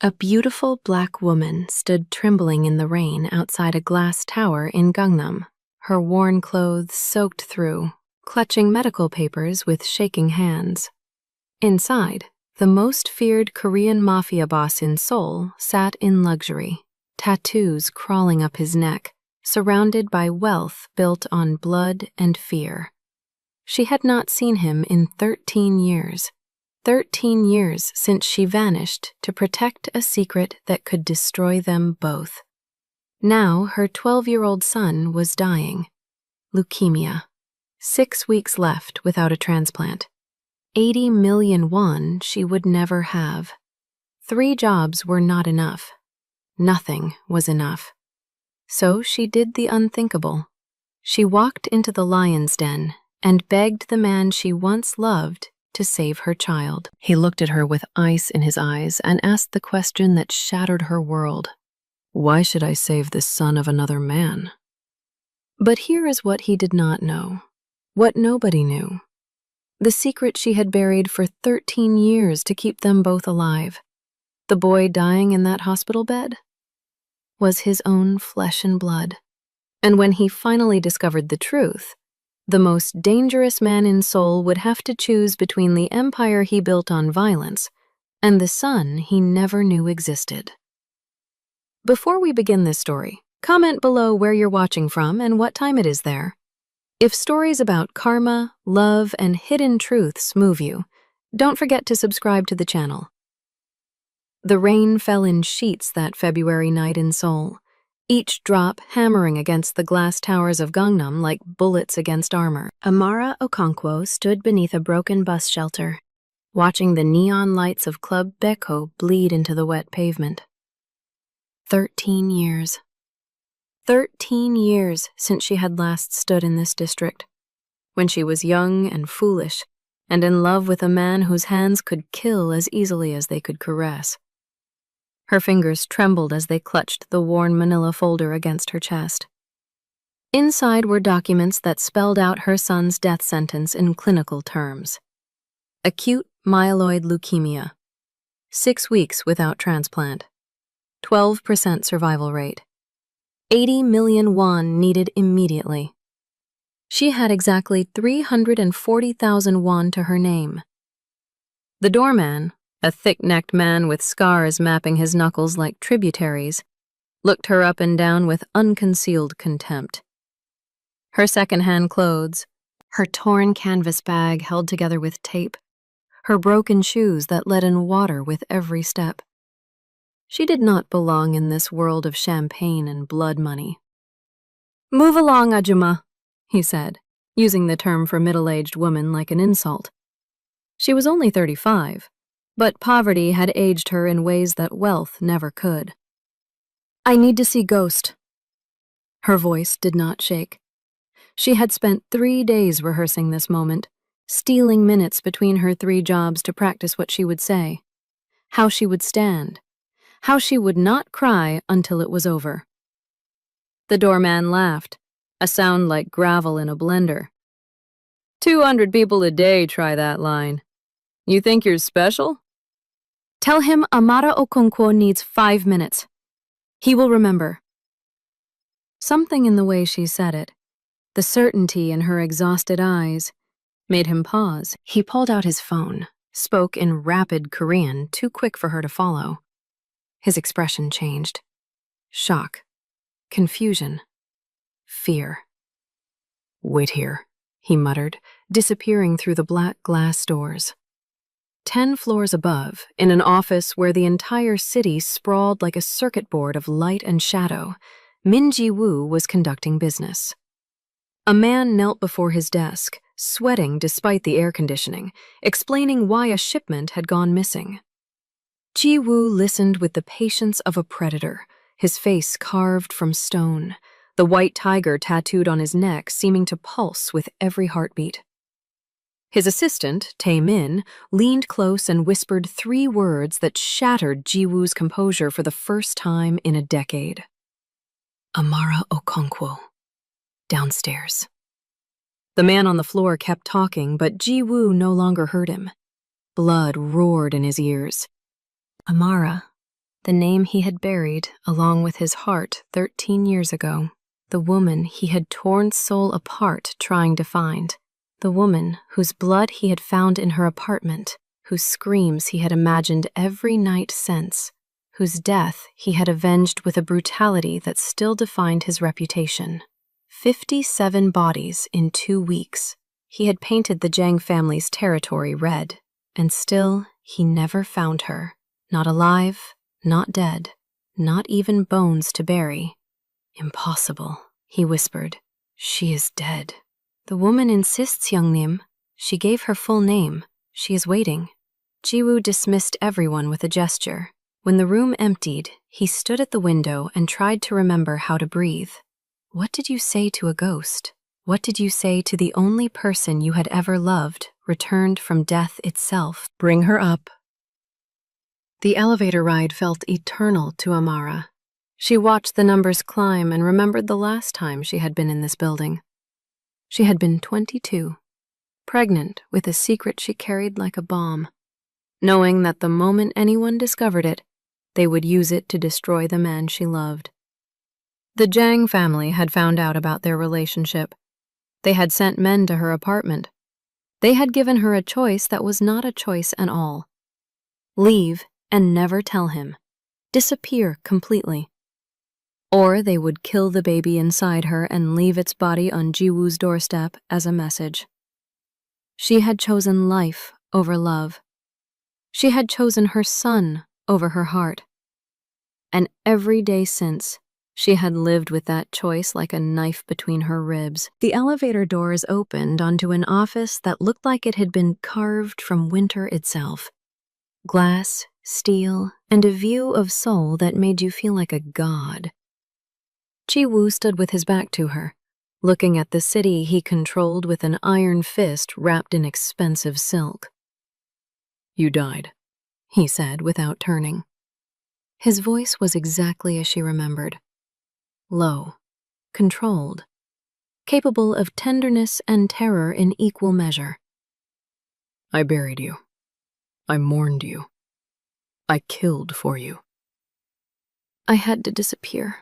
A beautiful black woman stood trembling in the rain outside a glass tower in Gangnam, her worn clothes soaked through, clutching medical papers with shaking hands. Inside, the most feared Korean mafia boss in Seoul sat in luxury, tattoos crawling up his neck, surrounded by wealth built on blood and fear. She had not seen him in 13 years. 13 years since she vanished to protect a secret that could destroy them both. Now her 12-year-old son was dying. Leukemia. 6 weeks left without a transplant. 80 million won she would never have. 3 jobs were not enough. Nothing was enough. So she did the unthinkable. She walked into the lion's den and begged the man she once loved to save her child. He looked at her with ice in his eyes and asked the question that shattered her world. Why should I save the son of another man? But here is what he did not know, what nobody knew. The secret she had buried for 13 years to keep them both alive. The boy dying in that hospital bed was his own flesh and blood. And when he finally discovered the truth, the most dangerous man in Seoul would have to choose between the empire he built on violence and the son he never knew existed. Before we begin this story, comment below where you're watching from and what time it is there. If stories about karma, love, and hidden truths move you, don't forget to subscribe to the channel. The rain fell in sheets that February night in Seoul, each drop hammering against the glass towers of Gangnam like bullets against armor. Amara Okonkwo stood beneath a broken bus shelter, watching the neon lights of Club Beko bleed into the wet pavement. 13 years. 13 years since she had last stood in this district, when she was young and foolish, and in love with a man whose hands could kill as easily as they could caress. Her fingers trembled as they clutched the worn manila folder against her chest. Inside were documents that spelled out her son's death sentence in clinical terms. Acute myeloid leukemia. 6 weeks without transplant. 12% survival rate. 80 million won needed immediately. She had exactly 340,000 won to her name. The doorman, a thick-necked man with scars mapping his knuckles like tributaries, looked her up and down with unconcealed contempt. Her second-hand clothes, her torn canvas bag held together with tape, her broken shoes that let in water with every step. She did not belong in this world of champagne and blood money. "Move along, Ajuma," he said, using the term for middle-aged woman like an insult. She was only 35, but poverty had aged her in ways that wealth never could. "I need to see Ghost." Her voice did not shake. She had spent 3 days rehearsing this moment, stealing minutes between her 3 jobs to practice what she would say, how she would stand, how she would not cry until it was over. The doorman laughed, a sound like gravel in a blender. 200 people a day try that line. You think you're special? Tell him Amara Okonkwo needs 5 minutes. He will remember. Something in the way she said it, the certainty in her exhausted eyes, made him pause. He pulled out his phone, spoke in rapid Korean, too quick for her to follow. His expression changed. Shock, confusion, fear. "Wait here," he muttered, disappearing through the black glass doors. 10 floors above, in an office where the entire city sprawled like a circuit board of light and shadow, Min Ji-woo was conducting business. A man knelt before his desk, sweating despite the air conditioning, explaining why a shipment had gone missing. Ji-woo listened with the patience of a predator, his face carved from stone, the white tiger tattooed on his neck seeming to pulse with every heartbeat. His assistant, Tae-min, leaned close and whispered 3 words that shattered Ji-woo's composure for the first time in a decade. "Amara Okonkwo. Downstairs." The man on the floor kept talking, but Ji-woo no longer heard him. Blood roared in his ears. "Amara, the name he had buried along with his heart 13 years ago, the woman he had torn soul apart trying to find, the woman whose blood he had found in her apartment, whose screams he had imagined every night since, whose death he had avenged with a brutality that still defined his reputation. 57 bodies in 2 weeks. He had painted the Jiang family's territory red, and still he never found her. Not alive, not dead, not even bones to bury. Impossible, he whispered. She is dead. The woman insists, young Nim. She gave her full name. She is waiting. Jiwoo dismissed everyone with a gesture. When the room emptied, he stood at the window and tried to remember how to breathe. What did you say to a ghost? What did you say to the only person you had ever loved, returned from death itself? Bring her up. The elevator ride felt eternal to Amara. She watched the numbers climb and remembered the last time she had been in this building. She had been 22, pregnant with a secret she carried like a bomb, knowing that the moment anyone discovered it, they would use it to destroy the man she loved. The Jiang family had found out about their relationship. They had sent men to her apartment. They had given her a choice that was not a choice at all. Leave and never tell him. Disappear completely. Or they would kill the baby inside her and leave its body on Jiwoo's doorstep as a message. She had chosen life over love. She had chosen her son over her heart. And every day since, she had lived with that choice like a knife between her ribs. The elevator doors opened onto an office that looked like it had been carved from winter itself. Glass, steel, and a view of Seoul that made you feel like a god. Jiwoo stood with his back to her, looking at the city he controlled with an iron fist wrapped in expensive silk. You died, he said without turning. His voice was exactly as she remembered. Low, controlled, capable of tenderness and terror in equal measure. I buried you. I mourned you. I killed for you. I had to disappear.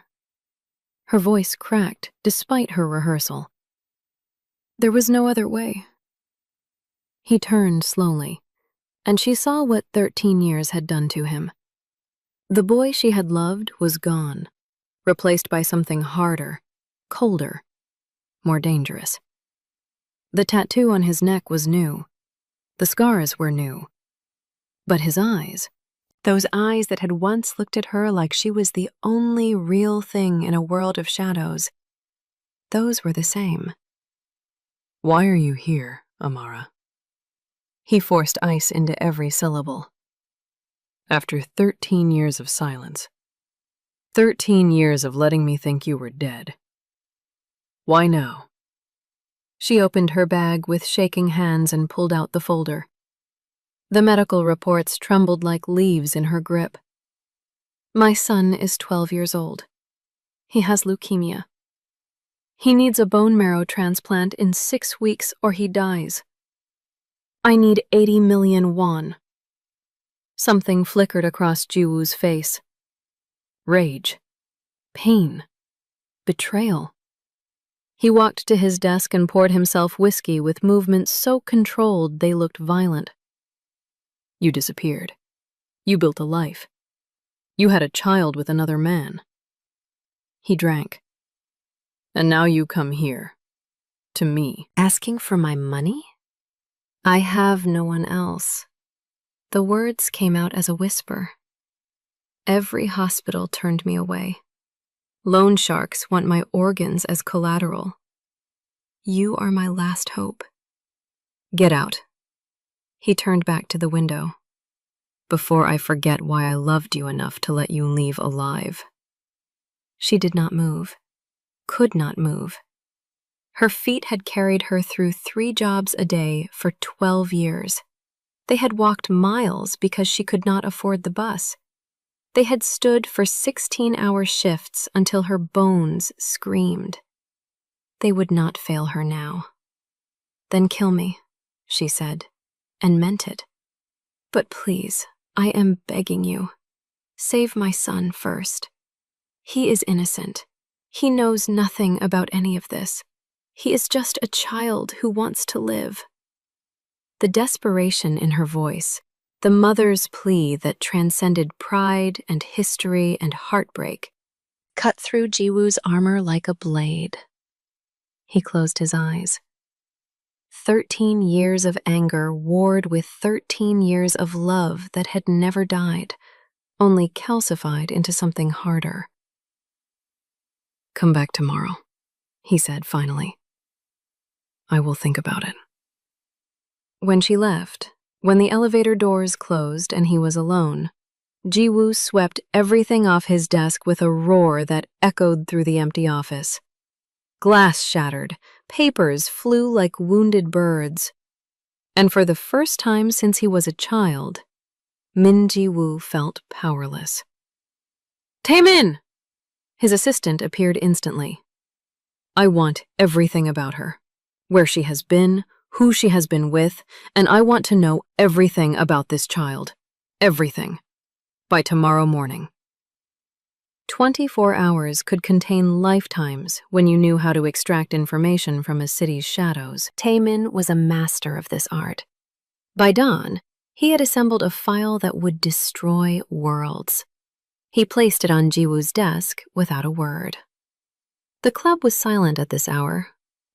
Her voice cracked despite her rehearsal. There was no other way. He turned slowly, and she saw what 13 years had done to him. The boy she had loved was gone, replaced by something harder, colder, more dangerous. The tattoo on his neck was new. The scars were new. But his eyes, those eyes that had once looked at her like she was the only real thing in a world of shadows, those were the same. Why are you here, Amara? He forced ice into every syllable. After 13 years of silence, 13 years of letting me think you were dead. Why now? She opened her bag with shaking hands and pulled out the folder. The medical reports trembled like leaves in her grip. My son is 12 years old. He has leukemia. He needs a bone marrow transplant in 6 weeks or he dies. I need 80 million won. Something flickered across Jiwoo's face. Rage. Pain. Betrayal. He walked to his desk and poured himself whiskey with movements so controlled they looked violent. You disappeared. You built a life. You had a child with another man. He drank. And now you come here. To me. Asking for my money? I have no one else. The words came out as a whisper. Every hospital turned me away. Loan sharks want my organs as collateral. You are my last hope. Get out. He turned back to the window. Before I forget why I loved you enough to let you leave alive. She did not move. Could not move. Her feet had carried her through 3 jobs a day for 12 years. They had walked miles because she could not afford the bus. They had stood for 16-hour shifts until her bones screamed. They would not fail her now. Then kill me, she said, and meant it. But please, I am begging you. Save my son first. He is innocent. He knows nothing about any of this. He is just a child who wants to live." The desperation in her voice, the mother's plea that transcended pride and history and heartbreak, cut through Jiwoo's armor like a blade. He closed his eyes. 13 years of anger warred with 13 years of love that had never died, only calcified into something harder. "Come back tomorrow," he said finally. "I will think about it." When she left, when the elevator doors closed and he was alone, Jiwoo swept everything off his desk with a roar that echoed through the empty office. Glass shattered, papers flew like wounded birds. And for the first time since he was a child, Min Jiwoo felt powerless. "Taemin!" His assistant appeared instantly. "I want everything about her. Where she has been, who she has been with, and I want to know everything about this child. Everything. By tomorrow morning." 24 hours could contain lifetimes when you knew how to extract information from a city's shadows. Taemin was a master of this art. By dawn, he had assembled a file that would destroy worlds. He placed it on Jiwoo's desk without a word. The club was silent at this hour,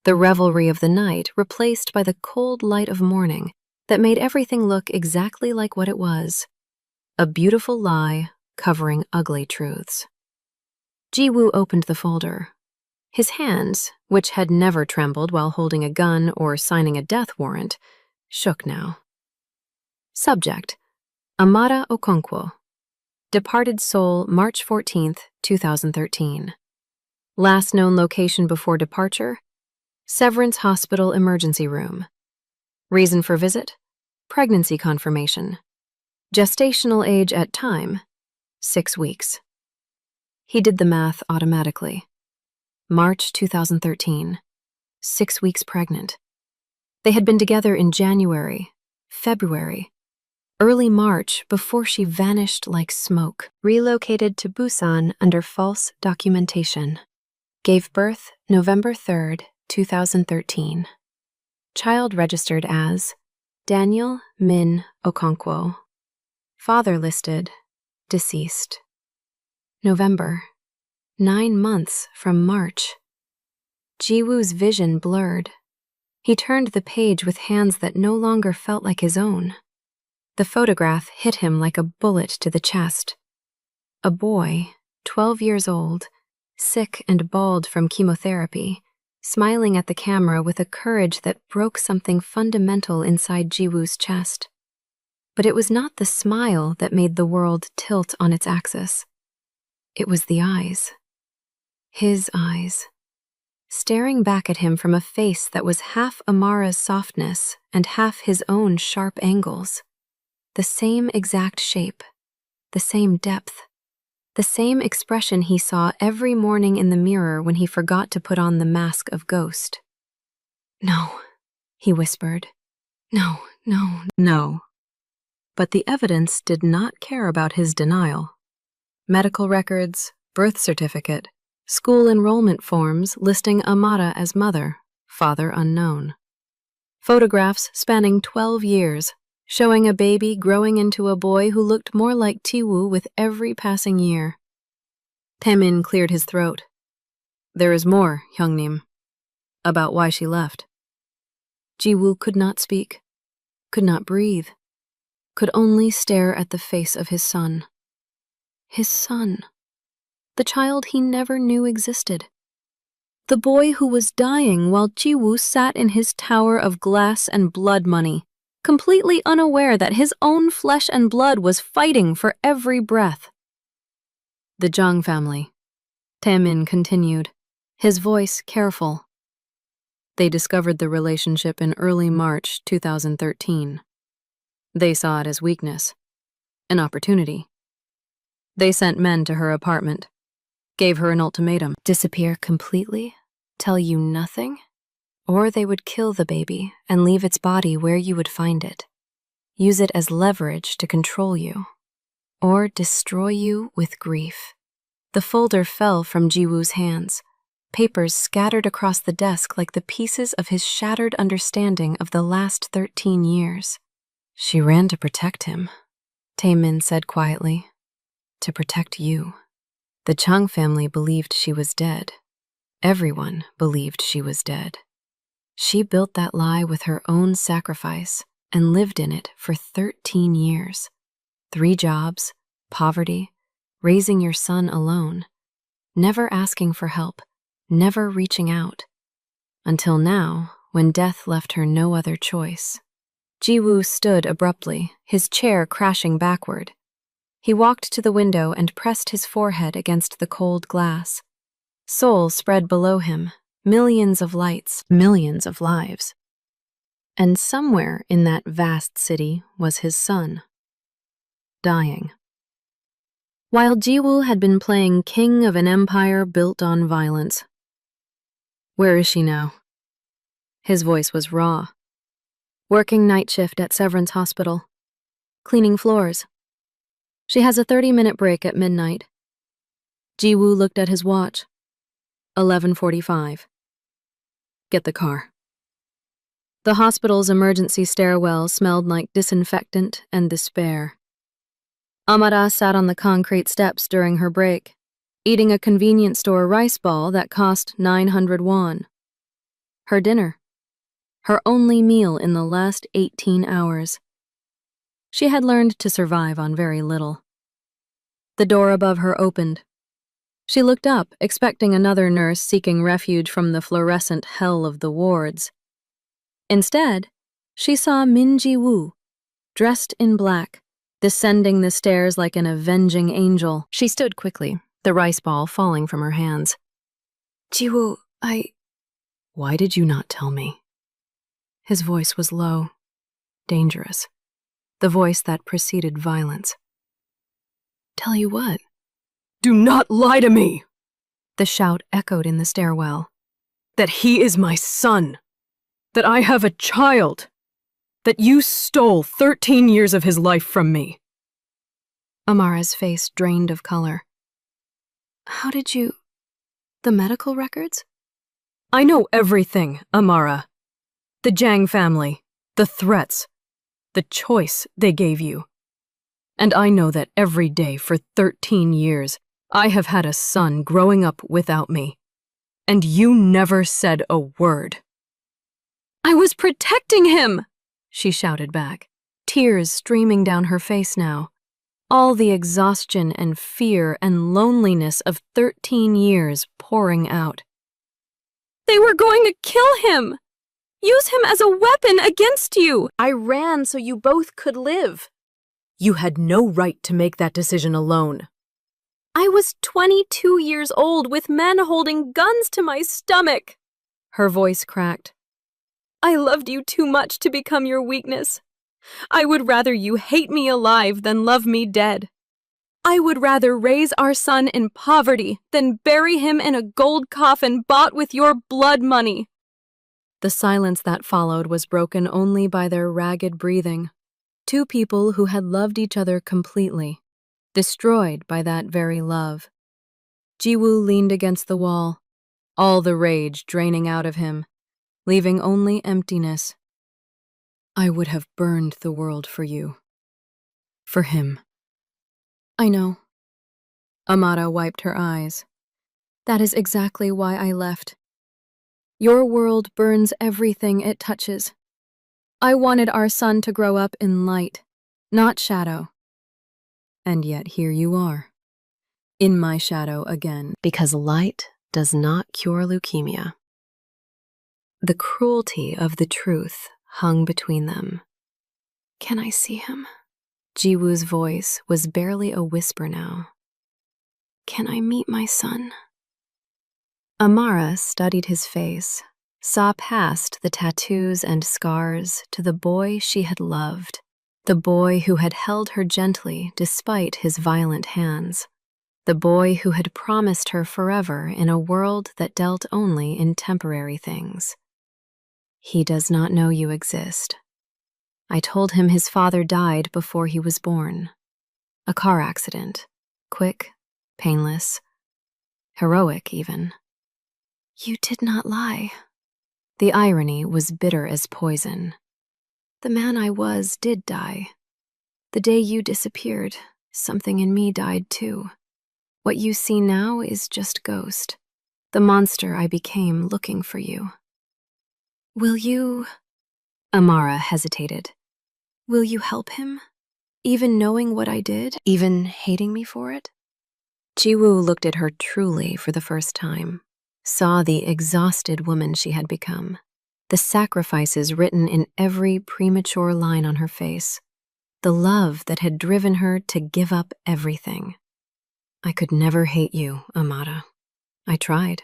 the revelry of the night replaced by the cold light of morning that made everything look exactly like what it was, a beautiful lie covering ugly truths. Jiwoo opened the folder. His hands, which had never trembled while holding a gun or signing a death warrant, shook now. Subject: Amara Okonkwo. Departed soul, March 14th, 2013. Last known location before departure: Severance Hospital Emergency Room. Reason for visit: pregnancy confirmation. Gestational age at time: 6 weeks. He did the math automatically. March 2013. 6 weeks pregnant. They had been together in January, February, early March before she vanished like smoke. Relocated to Busan under false documentation. Gave birth November 3rd, 2013. Child registered as Daniel Min Okonkwo. Father listed deceased. November. 9 months from March. Jiwoo's vision blurred. He turned the page with hands that no longer felt like his own. The photograph hit him like a bullet to the chest. A boy, 12 years old, sick and bald from chemotherapy, smiling at the camera with a courage that broke something fundamental inside Jiwoo's chest. But it was not the smile that made the world tilt on its axis. It was the eyes. His eyes. Staring back at him from a face that was half Amara's softness and half his own sharp angles. The same exact shape, the same depth, the same expression he saw every morning in the mirror when he forgot to put on the mask of ghost. "No," he whispered. "No, no, no." But the evidence did not care about his denial. Medical records, birth certificate, school enrollment forms listing Amara as mother, father unknown. Photographs spanning 12 years, showing a baby growing into a boy who looked more like Jiwoo with every passing year. Taemin cleared his throat. "There is more, Hyungnim, about why she left." Jiwoo could not speak, could not breathe, could only stare at the face of his son. His son. The child he never knew existed. The boy who was dying while Jiwoo sat in his tower of glass and blood money, completely unaware that his own flesh and blood was fighting for every breath. "The Jung family," Taemin continued, his voice careful. "They discovered the relationship in early March 2013. They saw it as weakness, an opportunity. They sent men to her apartment, gave her an ultimatum: disappear completely, tell you nothing, or they would kill the baby and leave its body where you would find it. Use it as leverage to control you. or destroy you with grief. The folder fell from Jiwoo's hands. Papers scattered across the desk like the pieces of his shattered understanding of the last 13 years. She ran to protect him, Taemin said quietly. To protect you. The Chung family believed she was dead. Everyone believed she was dead. She built that lie with her own sacrifice and lived in it for 13 years. 3 jobs, poverty, raising your son alone, never asking for help, never reaching out. Until now, when death left her no other choice. Jiwoo stood abruptly, his chair crashing backward. He walked to the window and pressed his forehead against the cold glass. Seoul spread below him, millions of lights, millions of lives. And somewhere in that vast city was his son, dying. While Jiwoo had been playing king of an empire built on violence. Where is she now? His voice was raw. Working night shift at Severance Hospital. Cleaning floors. She has a 30-minute break at midnight. Jiwoo looked at his watch. 11:45. Get the car. The hospital's emergency stairwell smelled like disinfectant and despair. Amara sat on the concrete steps during her break, eating a convenience store rice ball that cost 900 won. Her dinner. Her only meal in the last 18 hours. She had learned to survive on very little. The door above her opened. She looked up, expecting another nurse seeking refuge from the fluorescent hell of the wards. Instead, she saw Min Ji-woo, dressed in black, descending the stairs like an avenging angel. She stood quickly, the rice ball falling from her hands. Ji-woo, Why did you not tell me? His voice was low, dangerous, the voice that preceded violence. Tell you what? Do not lie to me! The shout echoed in the stairwell. That he is my son. That I have a child. That you stole 13 years of his life from me. Amara's face drained of color. How did you... The medical records? I know everything, Amara. The Jang family, the threats, the choice they gave you. And I know that every day for 13 years, I have had a son growing up without me. And you never said a word. I was protecting him, she shouted back, tears streaming down her face now. All the exhaustion and fear and loneliness of 13 years pouring out. They were going to kill him! Use him as a weapon against you! I ran so you both could live. You had no right to make that decision alone. I was 22 years old with men holding guns to my stomach. Her voice cracked. I loved you too much to become your weakness. I would rather you hate me alive than love me dead. I would rather raise our son in poverty than bury him in a gold coffin bought with your blood money. The silence that followed was broken only by their ragged breathing. 2 people who had loved each other completely, destroyed by that very love. Jiwoo leaned against the wall, all the rage draining out of him, leaving only emptiness. I would have burned the world for you. For him. I know. Amara wiped her eyes. That is exactly why I left. Your world burns everything it touches. I wanted our son to grow up in light, not shadow. And yet here you are, in my shadow again, because light does not cure leukemia. The cruelty of the truth hung between them. Can I see him? Jiwoo's voice was barely a whisper now. Can I meet my son? Amara studied his face, saw past the tattoos and scars to the boy she had loved, the boy who had held her gently despite his violent hands, the boy who had promised her forever in a world that dealt only in temporary things. He does not know you exist. I told him his father died before he was born. A car accident. Quick, painless, heroic even. You did not lie. The irony was bitter as poison. The man I was did die. The day you disappeared, something in me died too. What you see now is just ghost. The monster I became looking for you. Will you... Amara hesitated. Will you help him? Even knowing what I did? Even hating me for it? Jiwoo looked at her truly for the first time, saw the exhausted woman she had become, the sacrifices written in every premature line on her face, the love that had driven her to give up everything. I could never hate you, Amara. I tried.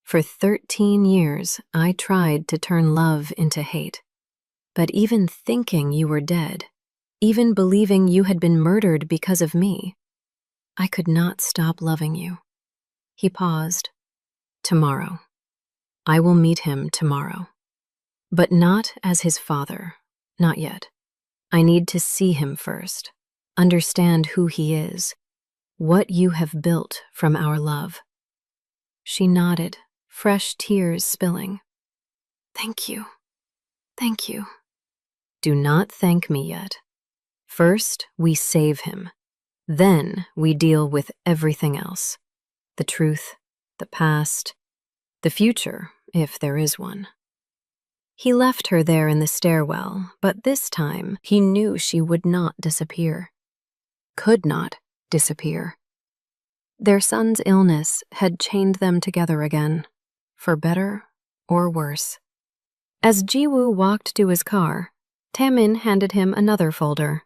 For 13 years, I tried to turn love into hate. But even thinking you were dead, even believing you had been murdered because of me, I could not stop loving you. He paused. Tomorrow. I will meet him tomorrow. But not as his father. Not yet. I need to see him first. Understand who he is. What you have built from our love. She nodded, fresh tears spilling. Thank you. Thank you. Do not thank me yet. First, we save him. Then we deal with everything else. The truth, the past, the future, if there is one. He left her there in the stairwell, but this time he knew she would not disappear. Could not disappear. Their son's illness had chained them together again, for better or worse. As Jiwoo walked to his car, Taemin handed him another folder.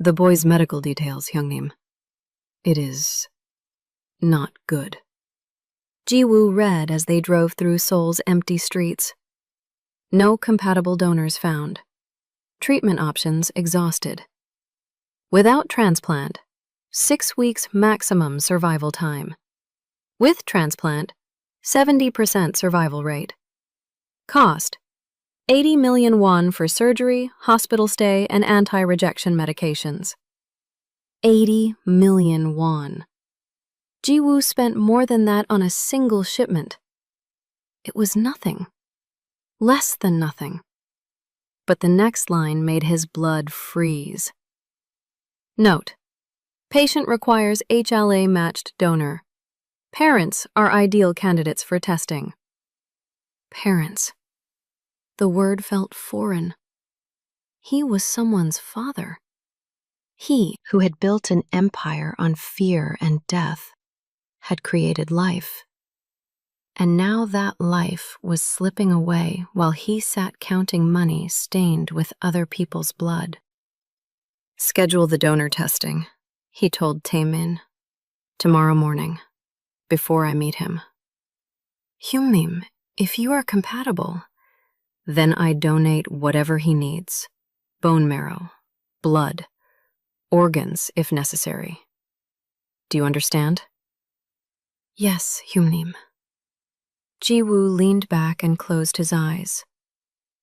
The boy's medical details, Hyungnim. It is not good. Jiwoo read as they drove through Seoul's empty streets. No compatible donors found. Treatment options exhausted. Without transplant, 6 weeks maximum survival time. With transplant, 70% survival rate. Cost, 80 million won for surgery, hospital stay, and anti-rejection medications. 80 million won. Jiwoo spent more than that on a single shipment. It was nothing. Less than nothing. But the next line made his blood freeze. Note: patient requires HLA-matched donor. Parents are ideal candidates for testing. Parents. The word felt foreign. He was someone's father. He, who had built an empire on fear and death, had created life. And now that life was slipping away while he sat counting money stained with other people's blood. Schedule the donor testing, he told Taemin. Tomorrow morning, before I meet him. Hyungnim, if you are compatible, then I donate whatever he needs. Bone marrow, blood, organs if necessary. Do you understand? Yes, Hyungnim. Jiwoo leaned back and closed his eyes.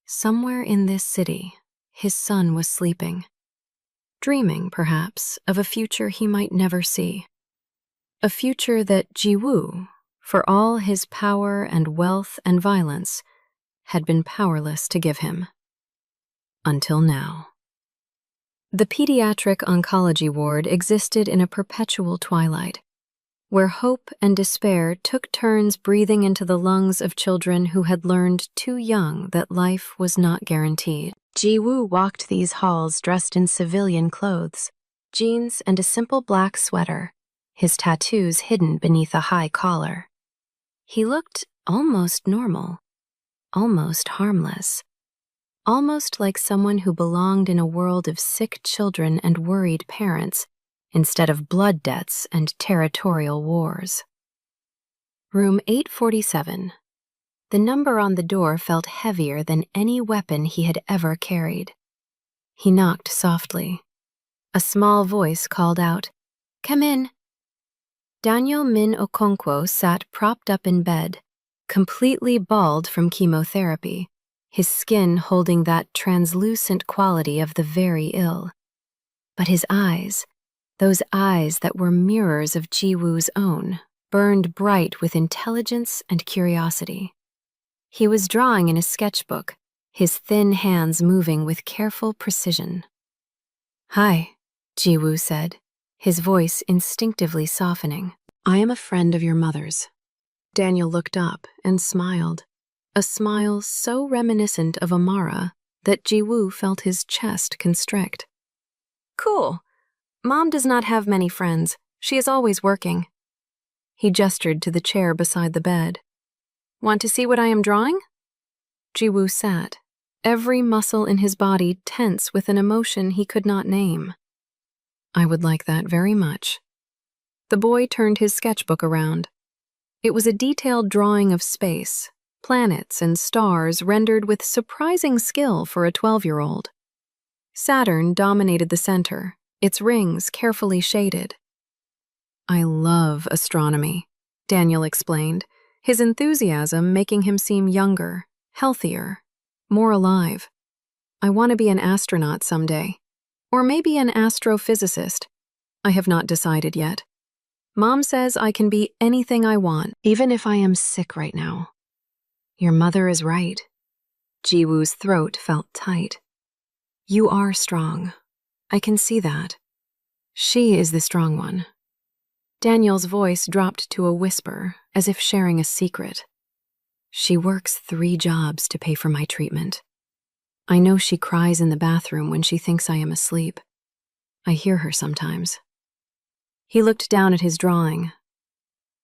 Somewhere in this city, his son was sleeping. Dreaming, perhaps, of a future he might never see. A future that Jiwoo, for all his power and wealth and violence, had been powerless to give him. Until now. The pediatric oncology ward existed in a perpetual twilight, where hope and despair took turns breathing into the lungs of children who had learned too young that life was not guaranteed. Jiwoo walked these halls dressed in civilian clothes, jeans and a simple black sweater, his tattoos hidden beneath a high collar. He looked almost normal, almost harmless, almost like someone who belonged in a world of sick children and worried parents, instead of blood debts and territorial wars. Room 847. The number on the door felt heavier than any weapon he had ever carried. He knocked softly. A small voice called out, "Come in." Daniel Min Okonkwo sat propped up in bed, completely bald from chemotherapy, his skin holding that translucent quality of the very ill. But his eyes, Those eyes that were mirrors of Ji-woo's own burned bright with intelligence and curiosity. He was drawing in his sketchbook, his thin hands moving with careful precision. "Hi," Ji-woo said, his voice instinctively softening. "I am a friend of your mother's." Daniel looked up and smiled, a smile so reminiscent of Amara that Ji-woo felt his chest constrict. "Cool. Mom does not have many friends. She is always working." He gestured to the chair beside the bed. "Want to see what I am drawing?" Ji-woo sat, every muscle in his body tense with an emotion he could not name. "I would like that very much." The boy turned his sketchbook around. It was a detailed drawing of space, planets and stars rendered with surprising skill for a 12-year-old. Saturn dominated the center, its rings carefully shaded. "I love astronomy," Daniel explained, his enthusiasm making him seem younger, healthier, more alive. "I want to be an astronaut someday. Or maybe an astrophysicist. I have not decided yet. Mom says I can be anything I want, even if I am sick right now." "Your mother is right." Ji-woo's throat felt tight. "You are strong. I can see that. She is the strong one." Daniel's voice dropped to a whisper, as if sharing a secret. "She works 3 jobs to pay for my treatment. I know she cries in the bathroom when she thinks I am asleep. I hear her sometimes." He looked down at his drawing.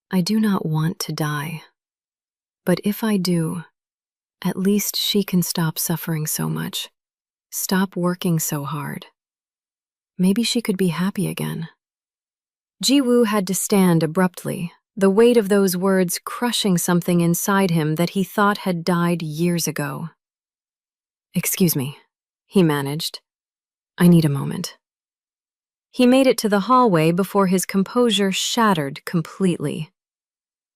"I do not want to die. But if I do, at least she can stop suffering so much, stop working so hard. Maybe she could be happy again." Ji-woo had to stand abruptly, the weight of those words crushing something inside him that he thought had died years ago. "Excuse me," he managed. "I need a moment." He made it to the hallway before his composure shattered completely.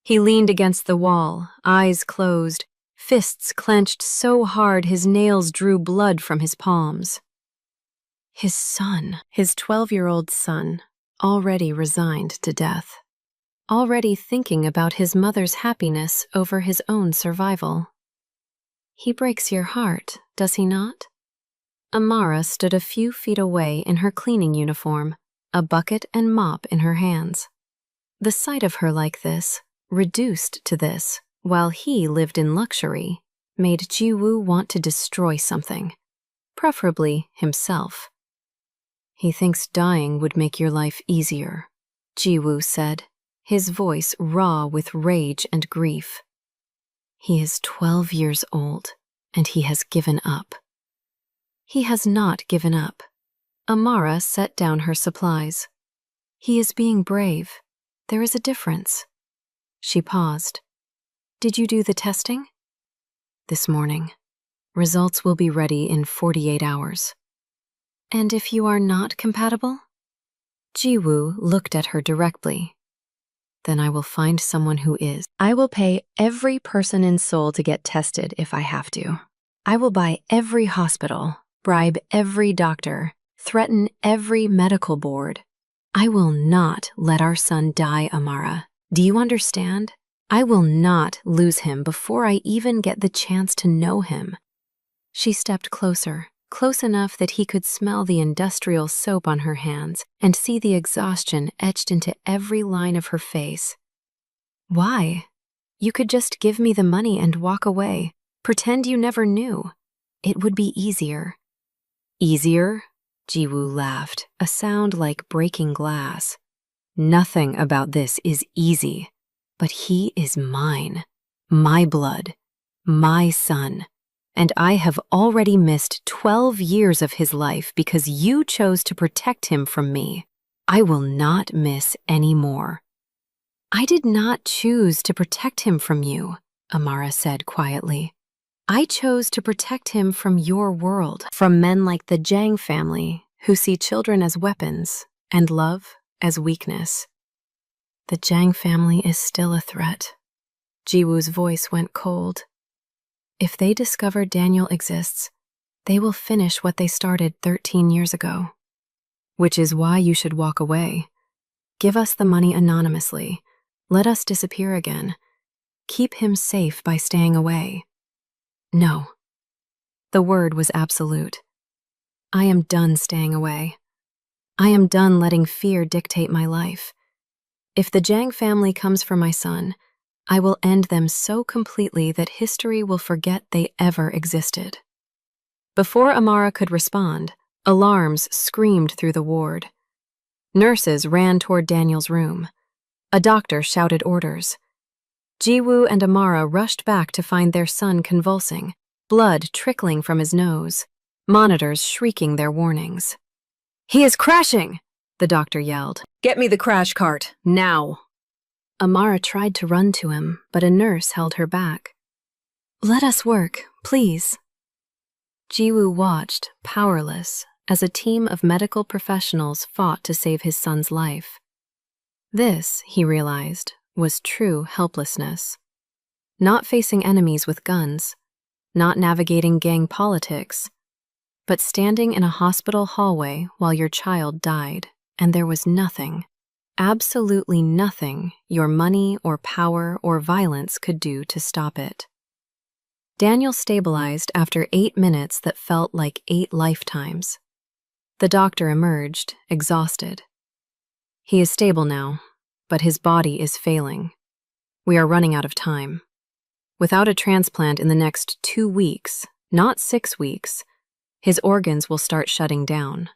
He leaned against the wall, eyes closed, fists clenched so hard his nails drew blood from his palms. His son, his 12-year-old son, already resigned to death, already thinking about his mother's happiness over his own survival. He breaks your heart, does he not? Amara stood a few feet away in her cleaning uniform, a bucket and mop in her hands. The sight of her like this, reduced to this, while he lived in luxury, made Ji-woo want to destroy something, preferably himself. "He thinks dying would make your life easier," Ji-woo said, his voice raw with rage and grief. "He is 12 years old, and he has given up." "He has not given up." Amara set down her supplies. "He is being brave. There is a difference." She paused. "Did you do the testing?" "This morning. Results will be ready in 48 hours. "And if you are not compatible?" Ji-woo looked at her directly. "Then I will find someone who is. I will pay every person in Seoul to get tested if I have to. I will buy every hospital, bribe every doctor, threaten every medical board. I will not let our son die, Amara. Do you understand? I will not lose him before I even get the chance to know him." She stepped closer, close enough that he could smell the industrial soap on her hands and see the exhaustion etched into every line of her face. "Why? You could just give me the money and walk away. Pretend you never knew. It would be easier." "Easier?" Ji-woo laughed, a sound like breaking glass. "Nothing about this is easy, but he is mine, my blood, my son, and I have already missed 12 years of his life because you chose to protect him from me. I will not miss any more." "I did not choose to protect him from you," Amara said quietly. "I chose to protect him from your world, from men like the Jang family who see children as weapons and love as weakness." "The Jang family is still a threat." Ji-woo's voice went cold. "If they discover Daniel exists, they will finish what they started 13 years ago." which is why you should walk away. Give us the money anonymously. Let us disappear again. Keep him safe by staying away. No. The word was absolute. I am done staying away. I am done letting fear dictate my life. If the Jiang family comes for my son, I will end them so completely that history will forget they ever existed. Before Amara could respond, alarms screamed through the ward. Nurses ran toward Daniel's room. A doctor shouted orders. Jiwoo and Amara rushed back to find their son convulsing, blood trickling from his nose, monitors shrieking their warnings. "He is crashing!" the doctor yelled. "Get me the crash cart, now!" Amara tried to run to him, but a nurse held her back. "Let us work, please." Jiwoo watched, powerless, as a team of medical professionals fought to save his son's life. This, he realized, was true helplessness. Not facing enemies with guns, not navigating gang politics, but standing in a hospital hallway while your child died, and there was nothing, absolutely nothing your money or power or violence could do to stop it. Daniel stabilized after 8 minutes that felt like 8 lifetimes. The doctor emerged, exhausted. "He is stable now, but his body is failing. We are running out of time. Without a transplant in the next 2 weeks, not 6 weeks, his organs will start shutting down.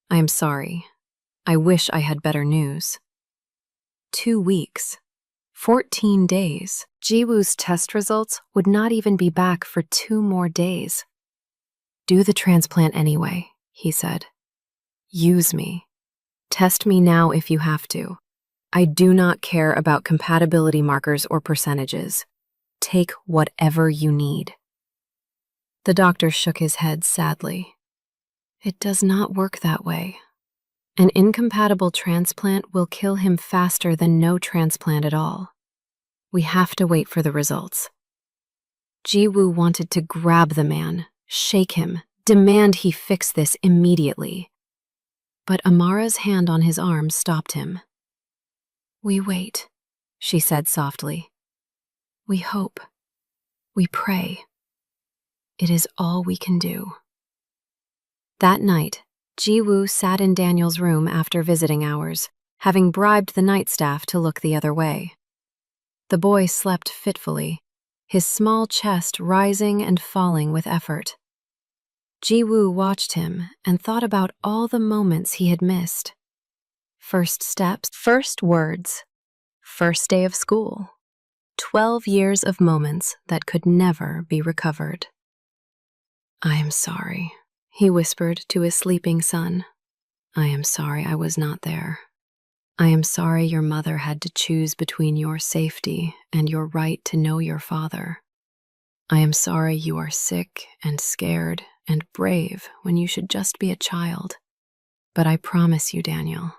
I am sorry. I wish I had better news." 2 weeks. 14 days. Jiwoo's test results would not even be back for 2 more days. "Do the transplant anyway," he said. "Use me. Test me now if you have to. I do not care about compatibility markers or percentages. Take whatever you need." The doctor shook his head sadly. "It does not work that way. An incompatible transplant will kill him faster than no transplant at all. We have to wait for the results." Jiwoo wanted to grab the man, shake him, demand he fix this immediately. But Amara's hand on his arm stopped him. "We wait," she said softly. "We hope. We pray. It is all we can do." That night, Jiwoo sat in Daniel's room after visiting hours, having bribed the night staff to look the other way. The boy slept fitfully, his small chest rising and falling with effort. Jiwoo watched him and thought about all the moments he had missed. First steps, first words, first day of school. 12 years of moments that could never be recovered. "I am sorry," he whispered to his sleeping son. "I am sorry I was not there. I am sorry your mother had to choose between your safety and your right to know your father. I am sorry you are sick and scared and brave when you should just be a child. But I promise you, Daniel,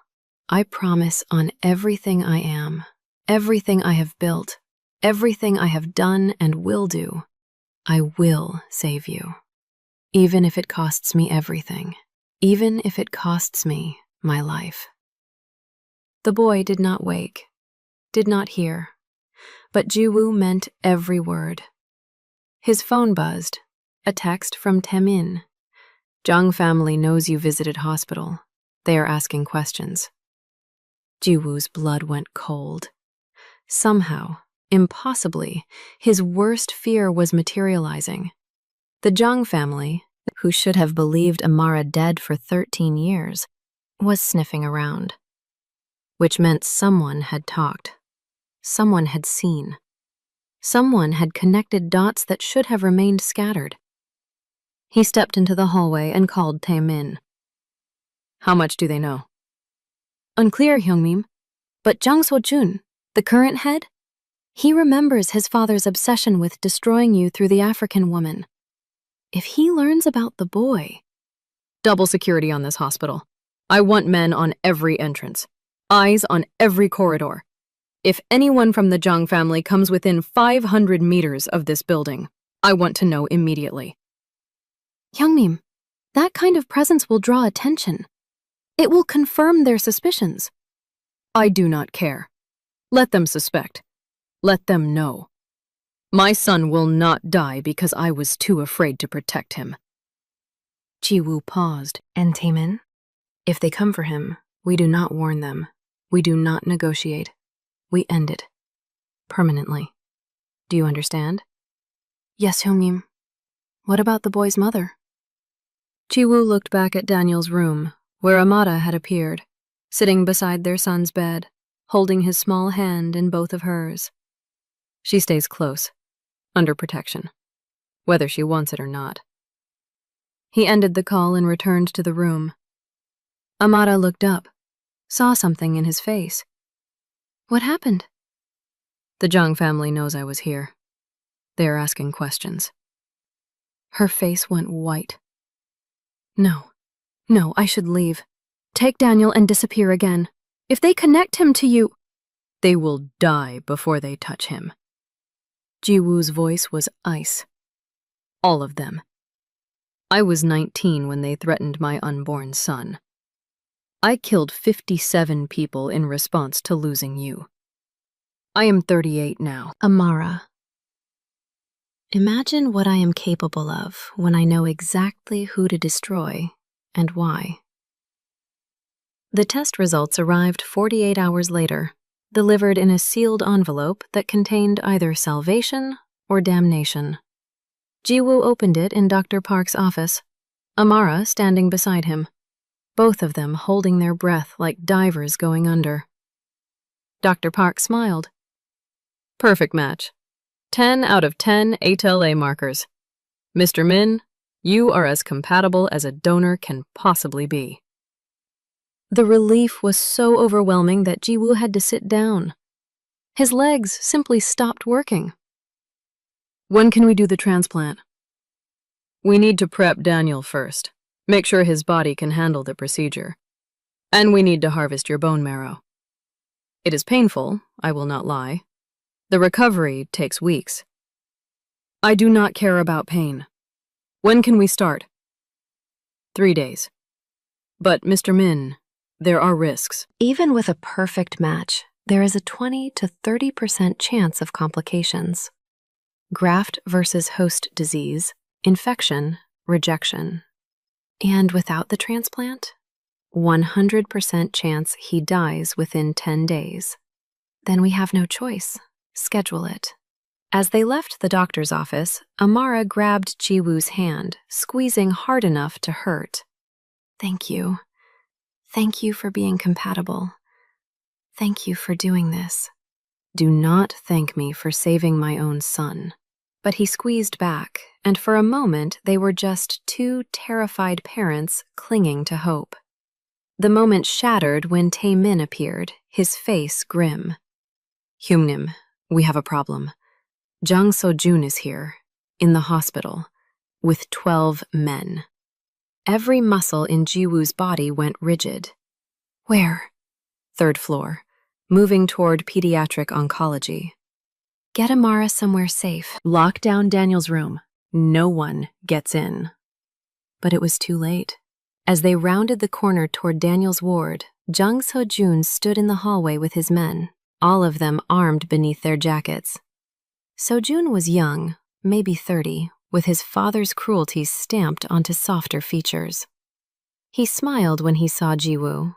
I promise on everything I am, everything I have built, everything I have done and will do, I will save you. Even if it costs me everything, even if it costs me my life." The boy did not wake, did not hear, but Jiwoo meant every word. His phone buzzed, a text from Taemin. "Jung family knows you visited hospital. They are asking questions." Jiwoo's blood went cold. Somehow, impossibly, his worst fear was materializing. The Jung family, who should have believed Amara dead for 13 years, was sniffing around. Which meant someone had talked. Someone had seen. Someone had connected dots that should have remained scattered. He stepped into the hallway and called Taemin. "How much do they know?" "Unclear, Hyungmim. But Jang So-jun, the current head, he remembers his father's obsession with destroying you through the African woman. If he learns about the boy..." "Double security on this hospital. I want men on every entrance. Eyes on every corridor. If anyone from the Jung family comes within 500 meters of this building, I want to know immediately." "Hyungmim, that kind of presence will draw attention. It will confirm their suspicions. I do not care. Let them suspect. Let them know. My son will not die because I was too afraid to protect him. Jiwoo paused. And Taemin? If they come for him, we do not warn them. We do not negotiate. We end it. Permanently. Do you understand? Yes, Hyungnim. What about the boy's mother? Jiwoo looked back at Daniel's room, where Amada had appeared, sitting beside their son's bed, holding his small hand in both of hers. She stays close, under protection, whether she wants it or not. He ended the call and returned to the room. Amada looked up, saw something in his face. What happened? The Jung family knows I was here. They are asking questions. Her face went white. No, I should leave. Take Daniel and disappear again. If they connect him to you, they will die before they touch him. Jiwoo's voice was ice. All of them. I was 19 when they threatened my unborn son. I killed 57 people in response to losing you. I am 38 now. Amara. Imagine what I am capable of when I know exactly who to destroy and why. The test results arrived 48 hours later, delivered in a sealed envelope that contained either salvation or damnation. Jiwoo opened it in Dr. Park's office, Amara standing beside him, both of them holding their breath like divers going under. Dr. Park smiled. Perfect match. 10 out of 10 HLA markers. Mr. Min, you are as compatible as a donor can possibly be. The relief was so overwhelming that Jiwoo had to sit down. His legs simply stopped working. When can we do the transplant? We need to prep Daniel first. Make sure his body can handle the procedure. And we need to harvest your bone marrow. It is painful, I will not lie. The recovery takes weeks. I do not care about pain. When can we start? 3 days. But, Mr. Min, there are risks. Even with a perfect match, there is a 20 to 30% chance of complications. Graft versus host disease, infection, rejection. And without the transplant, 100% chance he dies within 10 days. Then we have no choice. Schedule it. As they left the doctor's office, Amara grabbed Jiwoo's hand, squeezing hard enough to hurt. Thank you. Thank you for being compatible. Thank you for doing this. Do not thank me for saving my own son. But he squeezed back, and for a moment they were just two terrified parents clinging to hope. The moment shattered when Taemin appeared, his face grim. Hyungnim, we have a problem. Jung So-jun is here, in the hospital, with 12 men. Every muscle in Jiwoo's body went rigid. Where? 3rd floor, moving toward pediatric oncology. Get Amara somewhere safe. Lock down Daniel's room. No one gets in. But it was too late. As they rounded the corner toward Daniel's ward, Jung So-jun stood in the hallway with his men, all of them armed beneath their jackets. So-jun was young, maybe 30, with his father's cruelty stamped onto softer features. He smiled when he saw Jiwoo.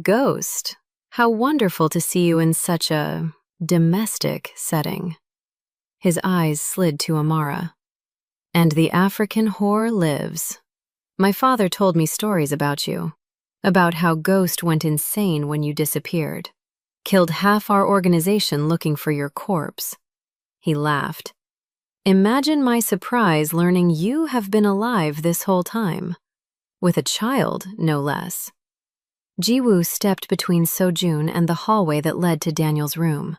Ghost, how wonderful to see you in such a domestic setting. His eyes slid to Amara. And the African whore lives. My father told me stories about you, about how Ghost went insane when you disappeared, killed half our organization looking for your corpse. He laughed. Imagine my surprise learning you have been alive this whole time. With a child, no less. Jiwoo stepped between So-jun and the hallway that led to Daniel's room.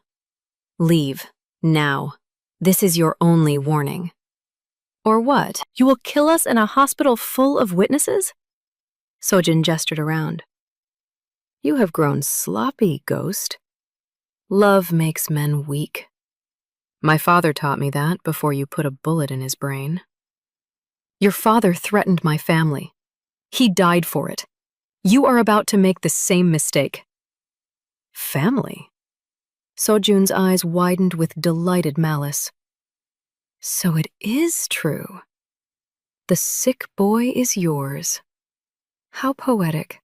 Leave, now. This is your only warning. Or what? You will kill us in a hospital full of witnesses? So-jun gestured around. You have grown sloppy, Ghost. Love makes men weak. My father taught me that before you put a bullet in his brain. Your father threatened my family. He died for it. You are about to make the same mistake. Family? Sojun's eyes widened with delighted malice. So it is true. The sick boy is yours. How poetic.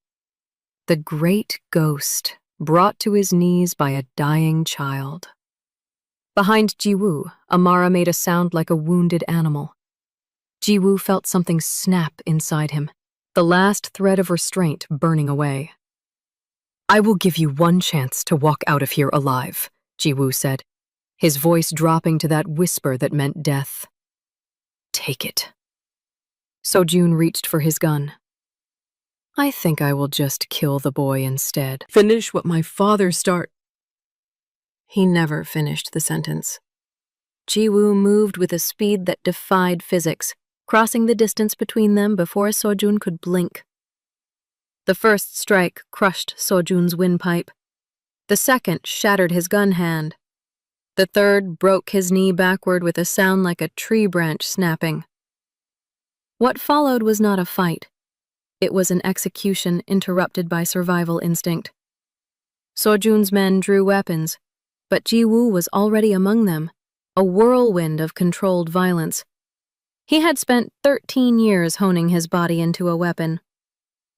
The great ghost brought to his knees by a dying child. Behind Jiwoo, Amara made a sound like a wounded animal. Jiwoo felt something snap inside him, the last thread of restraint burning away. I will give you one chance to walk out of here alive, Jiwoo said, his voice dropping to that whisper that meant death. Take it. Sojun reached for his gun. I think I will just kill the boy instead. Finish what my father started. He never finished the sentence. Jiwoo moved with a speed that defied physics, crossing the distance between them before Sojun could blink. The first strike crushed Sojun's windpipe. The second shattered his gun hand. The third broke his knee backward with a sound like a tree branch snapping. What followed was not a fight. It was an execution interrupted by survival instinct. Sojun's men drew weapons, but Jiwoo was already among them, a whirlwind of controlled violence. He had spent 13 years honing his body into a weapon.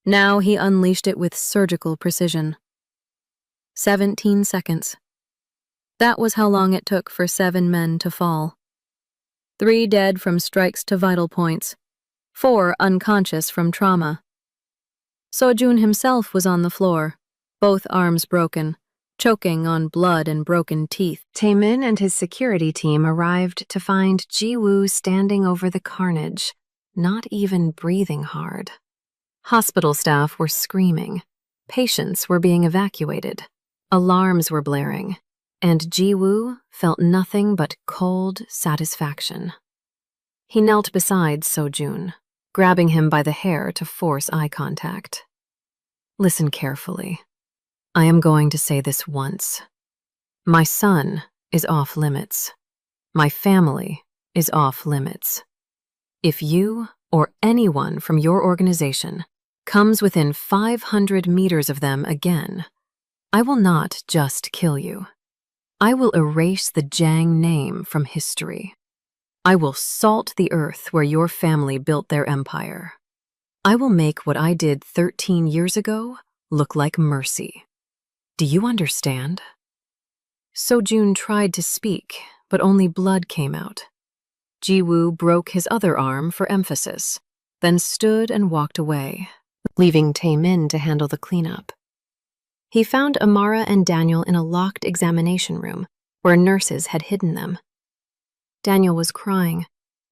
Now he unleashed it with surgical precision. 17 seconds. That was how long it took for 7 men to fall. 3 dead from strikes to vital points, 4 unconscious from trauma. Sojun himself was on the floor, both arms broken, choking on blood and broken teeth. Taemin and his security team arrived to find Jiwoo standing over the carnage, not even breathing hard. Hospital staff were screaming. Patients were being evacuated. Alarms were blaring, and Jiwoo felt nothing but cold satisfaction. He knelt beside Sojun, grabbing him by the hair to force eye contact. Listen carefully. I am going to say this once. My son is off limits. My family is off limits. If you or anyone from your organization comes within 500 meters of them again, I will not just kill you. I will erase the Jang name from history. I will salt the earth where your family built their empire. I will make what I did 13 years ago look like mercy. Do you understand? Sojun tried to speak, but only blood came out. Jiwoo broke his other arm for emphasis, then stood and walked away, leaving Taemin to handle the cleanup. He found Amara and Daniel in a locked examination room where nurses had hidden them. Daniel was crying,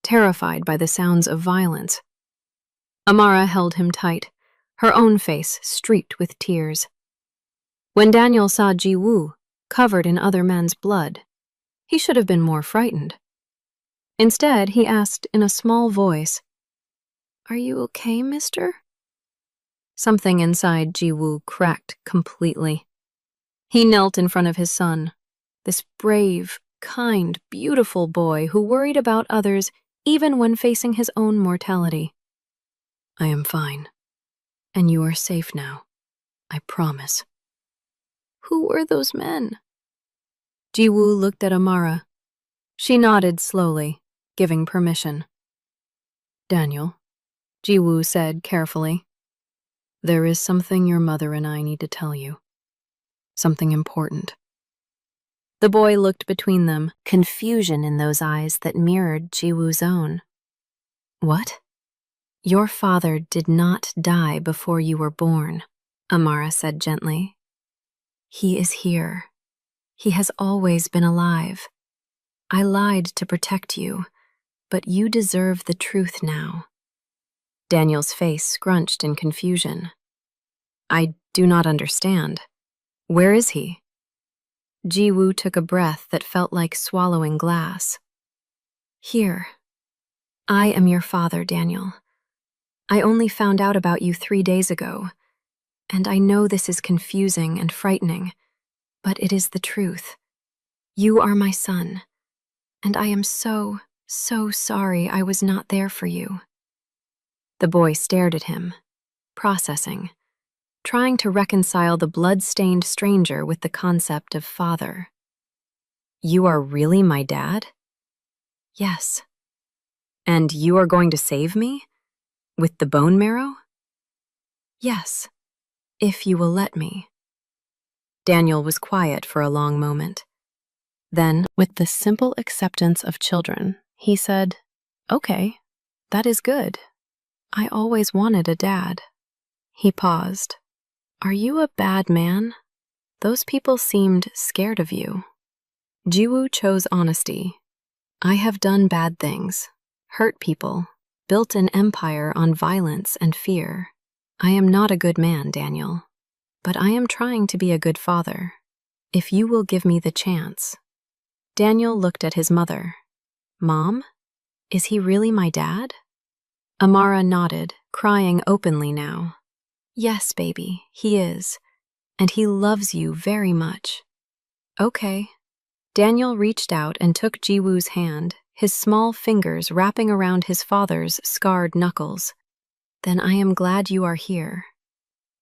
terrified by the sounds of violence. Amara held him tight, her own face streaked with tears. When Daniel saw Jiwoo, covered in other men's blood, he should have been more frightened. Instead, he asked in a small voice, "Are you okay, mister?" Something inside Jiwoo cracked completely. He knelt in front of his son, this brave, kind, beautiful boy who worried about others even when facing his own mortality. I am fine, and you are safe now. I promise. Who were those men? Jiwoo looked at Amara. She nodded slowly, giving permission. Daniel, Jiwoo said carefully, there is something your mother and I need to tell you. Something important. The boy looked between them, confusion in those eyes that mirrored Jiwoo's own. What? Your father did not die before you were born, Amara said gently. He is here. He has always been alive. I lied to protect you, but you deserve the truth now. Daniel's face scrunched in confusion. I do not understand. Where is he? Jiwoo took a breath that felt like swallowing glass. Here. I am your father, Daniel. I only found out about you 3 days ago, and I know this is confusing and frightening, but it is the truth. You are my son, and I am so sorry I was not there for you. The boy stared at him, processing. trying to reconcile the blood-stained stranger with the concept of father. "You are really my dad?" "Yes." "And you are going to save me? With the bone marrow?" "Yes, if you will let me." Daniel was quiet for a long moment. Then, with the simple acceptance of children, he said, "Okay, that is good. I always wanted a dad." He paused. "Are you a bad man? Those people seemed scared of you." Jiwoo chose honesty. "I have done bad things, hurt people, built an empire on violence and fear. I am not a good man, Daniel, but I am trying to be a good father. If you will give me the chance." Daniel looked at his mother. "Mom, is he really my dad?" Amara nodded, crying openly now. "Yes, baby, he is, and he loves you very much." "Okay." Daniel reached out and took Jiwoo's hand, his small fingers wrapping around his father's scarred knuckles. "Then I am glad you are here."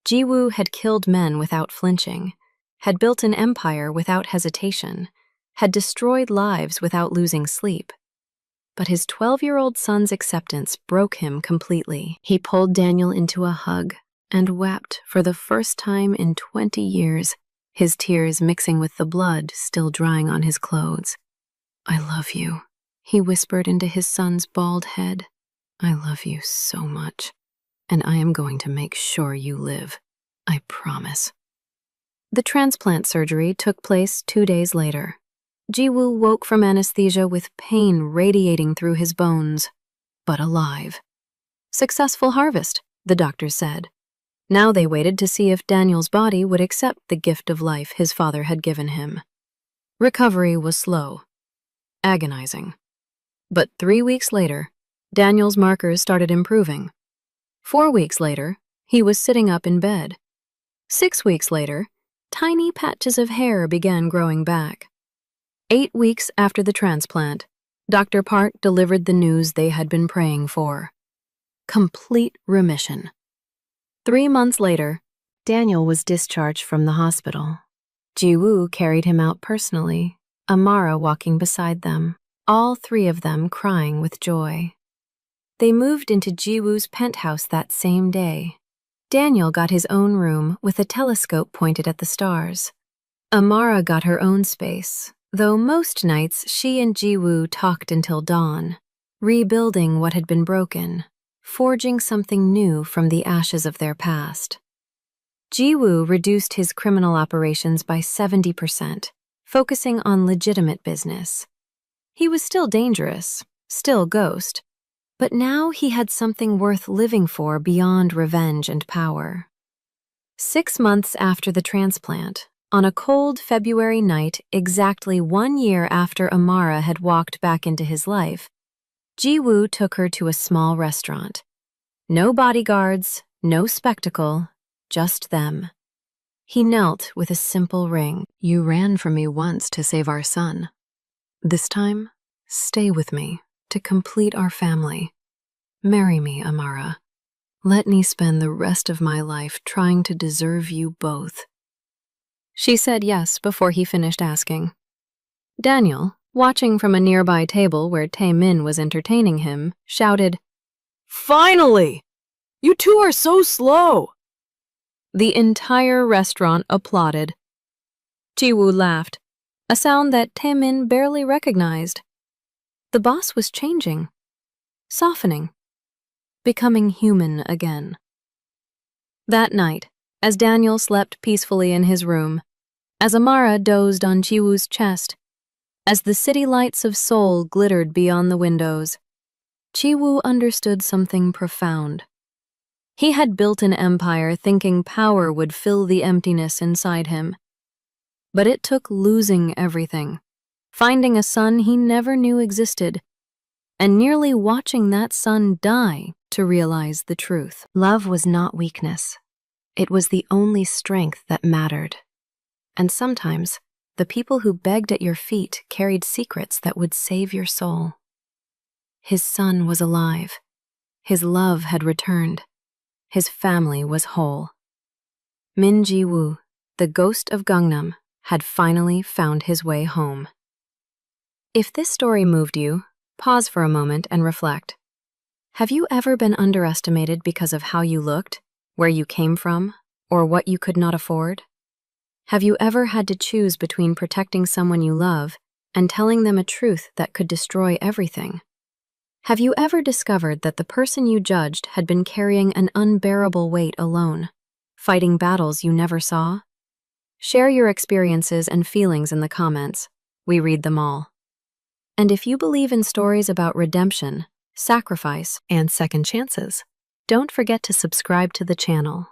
Jiwoo had killed men without flinching, had built an empire without hesitation, had destroyed lives without losing sleep. But his 12-year-old son's acceptance broke him completely. He pulled Daniel into a hug and wept for the first time in 20 years, his tears mixing with the blood still drying on his clothes. "I love you," he whispered into his son's bald head. "I love you so much, and I am going to make sure you live. I promise." The transplant surgery took place 2 days later. Jiwoo woke from anesthesia with pain radiating through his bones, but alive. "Successful harvest," the doctors said. Now they waited to see if Daniel's body would accept the gift of life his father had given him. Recovery was slow, agonizing. But 3 weeks later, Daniel's markers started improving. 4 weeks later, he was sitting up in bed. 6 weeks later, tiny patches of hair began growing back. 8 weeks after the transplant, Dr. Park delivered the news they had been praying for: complete remission. 3 months later, Daniel was discharged from the hospital. Jiwoo carried him out personally, Amara walking beside them, all 3 of them crying with joy. They moved into Jiwoo's penthouse that same day. Daniel got his own room with a telescope pointed at the stars. Amara got her own space, though most nights she and Jiwoo talked until dawn, rebuilding what had been broken, forging something new from the ashes of their past. Jiwoo reduced his criminal operations by 70%, focusing on legitimate business. He was still dangerous, still Ghost, but now he had something worth living for beyond revenge and power. 6 months after the transplant, on a cold February night exactly 1 year after Amara had walked back into his life, Jiwoo took her to a small restaurant. No bodyguards, no spectacle, just them. He knelt with a simple ring. "You ran from me once to save our son. This time, stay with me to complete our family. Marry me, Amara. Let me spend the rest of my life trying to deserve you both." She said yes before he finished asking. Daniel, watching from a nearby table where Tae-min was entertaining him, shouted, "Finally! You two are so slow!" The entire restaurant applauded. Jiwoo laughed, a sound that Tae-min barely recognized. The boss was changing, softening, becoming human again. That night, as Daniel slept peacefully in his room, as Amara dozed on Jiwoo's chest, as the city lights of Seoul glittered beyond the windows, Jiwoo understood something profound. He had built an empire thinking power would fill the emptiness inside him. But it took losing everything, finding a son he never knew existed, and nearly watching that son die to realize the truth. Love was not weakness. It was the only strength that mattered. And sometimes, the people who begged at your feet carried secrets that would save your soul. His son was alive. His love had returned. His family was whole. Min Ji-woo, the ghost of Gangnam, had finally found his way home. If this story moved you, pause for a moment and reflect. Have you ever been underestimated because of how you looked, where you came from, or what you could not afford? Have you ever had to choose between protecting someone you love and telling them a truth that could destroy everything? Have you ever discovered that the person you judged had been carrying an unbearable weight alone, fighting battles you never saw? Share your experiences and feelings in the comments. We read them all. And if you believe in stories about redemption, sacrifice, and second chances, don't forget to subscribe to the channel